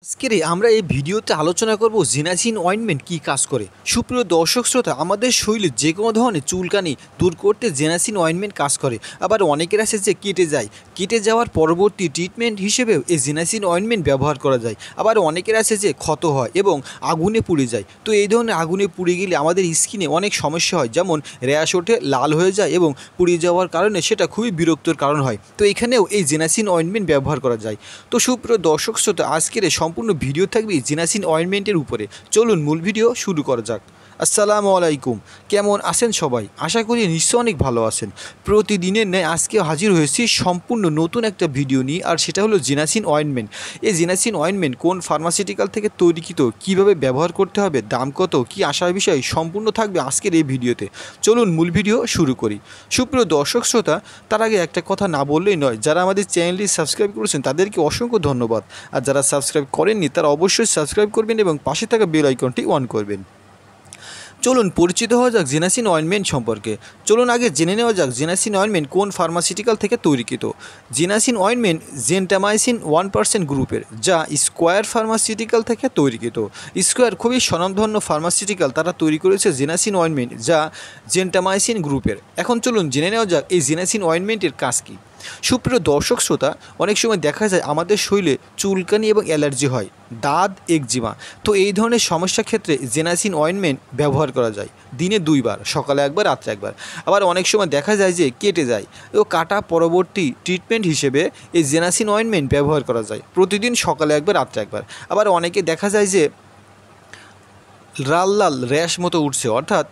আজকের আমরা এই ভিডিওতে আলোচনা করব জেনাজিন অয়েন্টমেন্ট কী কাজ করে। সুপ্রিয় দর্শক শ্রোতা, আমাদের শরীরে যে কোনো ধরনের চুলকানি দূর করতে জেনাজিন অয়েন্টমেন্ট কাজ করে। আবার অনেকের আছে যে কেটে যাওয়ার পরবর্তী ট্রিটমেন্ট হিসেবেও এই জেনাজিন অয়েন্টমেন্ট ব্যবহার করা যায়। আবার অনেকের আছে যে ক্ষত হয় এবং আগুনে পুড়ে যায়। তো এই ধরনের আগুনে পুড়ে গেলে আমাদের স্কিনে অনেক সমস্যা হয়, যেমন র্যাশ ওঠে, লাল হয়ে যায় এবং পুড়ে যাওয়ার কারণে সেটা খুবই বিরক্তর কারণ হয়। তো এখানেও এই জেনাজিন অয়েন্টমেন্ট ব্যবহার করা যায়। তো সুপ্রিয় দর্শক শ্রোতা, আজকের সম্পূর্ণ ভিডিও থাকবে জেনাজিন অয়েন্টমেন্টের উপরে। চলুন মূল ভিডিও শুরু করা যাক। আসসালামু আলাইকুম, কেমন আছেন সবাই? আশা করি নিশ্চয় অনেক ভালো আছেন। প্রতিদিনের ন্যায় আজকে হাজির হয়েছি সম্পূর্ণ নতুন একটা ভিডিও নিয়ে, আর সেটা হলো জেনাজিন অয়েন্টমেন্ট। এই জেনাজিন অয়েন্টমেন্ট কোন ফার্মাসিউটিক্যাল থেকে তৈরিকৃত, কীভাবে ব্যবহার করতে হবে, দাম কত, কী আসার বিষয় সম্পূর্ণ থাকবে আজকের এই ভিডিওতে। চলুন মূল ভিডিও শুরু করি। সুপ্রিয় দর্শক শ্রোতা, তার আগে একটা কথা না বললেই নয়, যারা আমাদের চ্যানেলটি সাবস্ক্রাইব করেছেন তাদেরকে অসংখ্য ধন্যবাদ। আর যারা সাবস্ক্রাইব করেননি তারা অবশ্যই সাবস্ক্রাইব করবেন এবং পাশে থাকা বেল আইকনটি অন করবেন। চলুন পরিচিত হওয়া যাক জেনাজিন অয়েন্টমেন্ট সম্পর্কে। চলুন আগে জেনে নেওয়া যাক জেনাজিন অয়েন্টমেন্ট কোন ফার্মাসিউটিক্যাল থেকে তৈরিকৃত। জেনাজিন অয়েন্টমেন্ট জেন্টামাইসিন 1% গ্রুপের, যা স্কোয়ার ফার্মাসিউটিক্যাল থেকে তৈরিকৃত। স্কোয়ার খুবই স্বনামধন্য ফার্মাসিউটিক্যাল, তারা তৈরি করেছে জেনাজিন অয়েন্টমেন্ট, যা জেন্টামাইসিন গ্রুপের। এখন চলুন জেনে নেওয়া যাক এই জেনাজিন অয়েন্টমেন্টের কাজ কী। সুপ্রিয় দর্শক শ্রোতা, অনেক সময় দেখা যায় আমাদের শরীরে চুলকানি এবং অ্যালার্জি হয়, দাঁত, একজিমা। তো এই ধরনের সমস্যার ক্ষেত্রে জেনাজিন অয়েন্টমেন্ট ব্যবহার করা যায় দিনে 2 বার, সকালে একবার, রাত্রে একবার। আবার অনেক সময় দেখা যায় যে কেটে যায়, তো কাটা পরবর্তী ট্রিটমেন্ট হিসেবে এই জেনাজিন অয়েন্টমেন্ট ব্যবহার করা যায় প্রতিদিন সকালে একবার, রাত্রে একবার। আবার অনেকে দেখা যায় যে লাল লাল র্যাশ মতো উঠছে, অর্থাৎ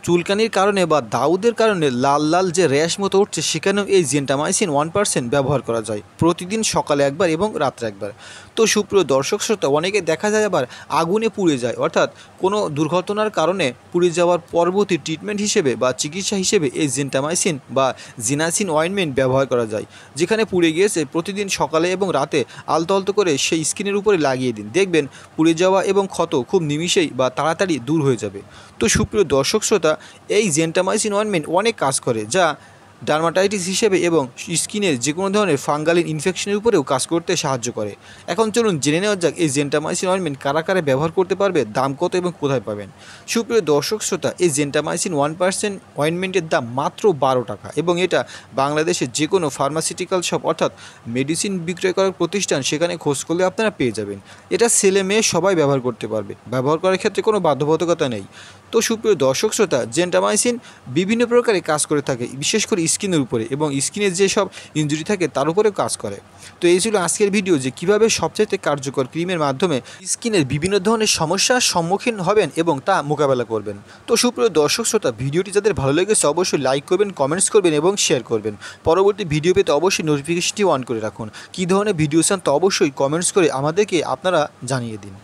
চুলকানির কারণে বা দাউদের কারণে লাল লাল যে র্যাশ মতো উঠছে, সেখানেও এই জেন্টামাইসিন 1% ব্যবহার করা যায় প্রতিদিন সকালে একবার এবং রাত্রে একবার। তো সুপ্রিয় দর্শক শ্রোতা, অনেকে দেখা যায় আবার আগুনে পুড়ে যায়, অর্থাৎ কোনো দুর্ঘটনার কারণে পুড়ে যাওয়ার পরবর্তী ট্রিটমেন্ট হিসেবে বা চিকিৎসা হিসেবে এই জেন্টামাইসিন বা জেনাজিন অয়েন্টমেন্ট ব্যবহার করা যায়। যেখানে পুড়ে গিয়েছে প্রতিদিন সকালে এবং রাতে আলতো আলতো করে সেই স্কিনের উপরে লাগিয়ে দিন, দেখবেন পুড়ে যাওয়া এবং ক্ষত খুব নিমিষেই বা তাড়াতাড়ি দূর হয়ে যাবে। তো সুপ্রিয় দর্শক শ্রোতা, এই জেন্টামাইসিন অয়েন্টমেন্ট অনেক কাজ করে, যা ডার্মাটাইটিস হিসেবে এবং স্কিনের যে কোনো ধরনের ফাঙ্গাল ইনফেকশনের উপরেও কাজ করতে সাহায্য করে। এখন চলুন জেনে নেওয়া যাক এই জেন্টামাইসিন অয়েন্টমেন্ট কারা কারা ব্যবহার করতে পারবে, দাম কত এবং কোথায় পাবেন। সুপ্রিয় দর্শক শ্রোতা, এই জেন্টামাইসিন 1% অয়েন্টমেন্টের দাম মাত্র 12 টাকা, এবং এটা বাংলাদেশের যে কোনো ফার্মাসিউটিক্যাল শপ অর্থাৎ মেডিসিন বিক্রয় করার প্রতিষ্ঠান, সেখানে খোঁজ করলে আপনারা পেয়ে যাবেন। এটা ছেলে মেয়ে সবাই ব্যবহার করতে পারবে, ব্যবহার করার ক্ষেত্রে কোনো বাধ্যবাধকতা নেই। তো সুপ্রিয় দর্শক শ্রোতা, জেন্টামাইসিন বিভিন্ন প্রকারে কাজ করে থাকে, বিশেষ করে স্কিনের উপরে, এবং স্কিনের যেসব ইনজুরি থাকে তার উপরেও কাজ করে। তো এই ছিল আজকের ভিডিও, যে কীভাবে সবচেয়ে কার্যকর ক্রিমের মাধ্যমে স্কিনের বিভিন্ন ধরনের সমস্যার সম্মুখীন হবেন এবং তা মোকাবেলা করবেন। তো সুপ্রিয় দর্শক শ্রোতা, ভিডিওটি যাদের ভালো লেগেছে অবশ্যই লাইক করবেন, কমেন্টস করবেন এবং শেয়ার করবেন। পরবর্তী ভিডিও পেতে অবশ্যই নোটিফিকেশনটি অন করে রাখুন। কী ধরনের ভিডিও চান তা অবশ্যই কমেন্টস করে আমাদেরকে আপনারা জানিয়ে দিন।